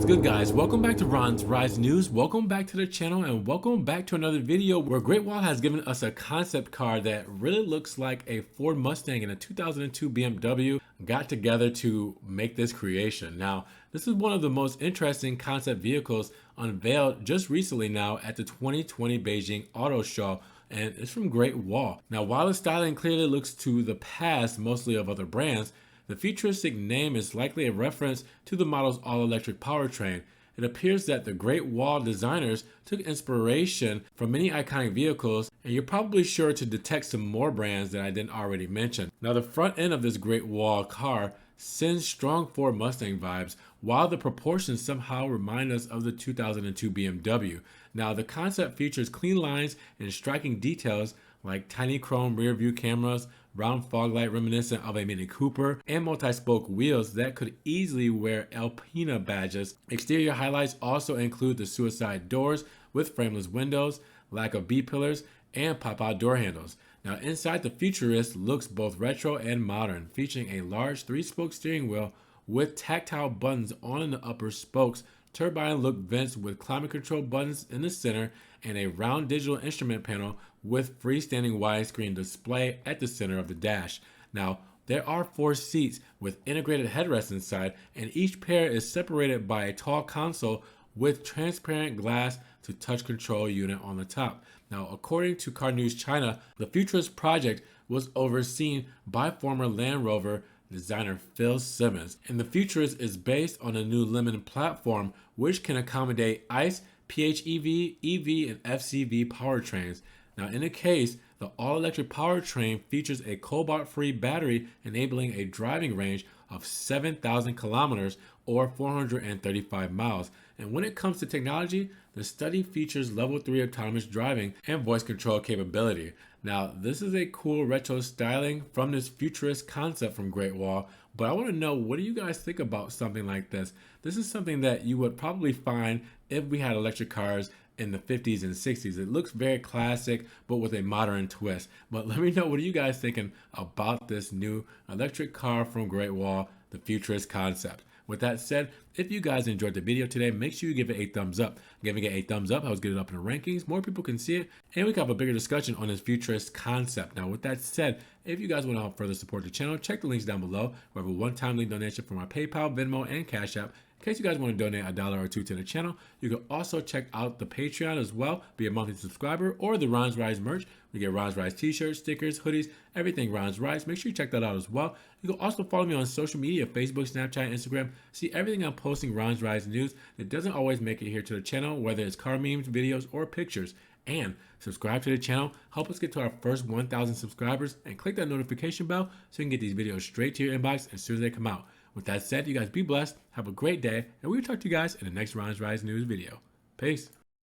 good, guys? Welcome back to Ron's Rise News. Welcome back to the channel and welcome back to another video where Greatwall has given us a concept car that really looks like a Ford Mustang and a 2002 BMW got together to make this creation. Now, this is one of the most interesting concept vehicles unveiled just recently now at the 2020 Beijing Auto Show, and it's from Greatwall. Now, while the styling clearly looks to the past, mostly of other brands, the futuristic name is likely a reference to the model's all-electric powertrain. It appears that the Greatwall designers took inspiration from many iconic vehicles, and you're probably sure to detect some more brands that I didn't already mention. Now, the front end of this Greatwall car sends strong Ford Mustang vibes, while the proportions somehow remind us of the 2002 BMW. Now, the concept features clean lines and striking details like tiny chrome rear view cameras, round fog light reminiscent of a Mini Cooper, and multi-spoke wheels that could easily wear Alpina badges. Exterior highlights also include the suicide doors with frameless windows, lack of B-pillars, and pop-out door handles. Now, inside, the Futurist looks both retro and modern, featuring a large 3-spoke steering wheel with tactile buttons on the upper spokes, turbine-look vents with climate control buttons in the center, and a round digital instrument panel with freestanding widescreen display at the center of the dash. Now, there are 4 seats with integrated headrests inside, and each pair is separated by a tall console with transparent glass to touch control unit on the top. Now, according to Car News China, the Futurist project was overseen by former Land Rover designer Phil Simmons, and the Futurist is based on a new Lemon platform which can accommodate ICE, PHEV, EV, and FCV powertrains. Now, in the case, the all-electric powertrain features a cobalt-free battery enabling a driving range of 7,000 kilometers or 435 miles. And when it comes to technology, the study features level 3 autonomous driving and voice control capability. Now, this is a cool retro styling from this futurist concept from Greatwall, but I want to know, what do you guys think about something like this? This is something that you would probably find if we had electric cars in the 50s and 60s. It looks very classic, but with a modern twist. But let me know, what are you guys thinking about this new electric car from Greatwall, the futurist concept? With that said, if you guys enjoyed the video today, make sure you give it a thumbs up. Giving it a thumbs up helps get it up in the rankings, more people can see it, and we can have a bigger discussion on this futurist concept. Now, with that said, if you guys want to help further support the channel, check the links down below. We have a one-time link donation for my PayPal, Venmo, and Cash App. In case you guys want to donate $1 or $2 to the channel, you can also check out the Patreon as well, be a monthly subscriber, or the Ron's Rise merch. We get Ron's Rise t-shirts, stickers, hoodies, everything Ron's Rise. Make sure you check that out as well. You can also follow me on social media, Facebook, Snapchat, Instagram. See everything I'm posting Ron's Rise news that doesn't always make it here to the channel, whether it's car memes, videos, or pictures. And subscribe to the channel, help us get to our first 1,000 subscribers, and click that notification bell so you can get these videos straight to your inbox as soon as they come out. With that said, you guys be blessed, have a great day, and we'll talk to you guys in the next Ron's Rise News video. Peace.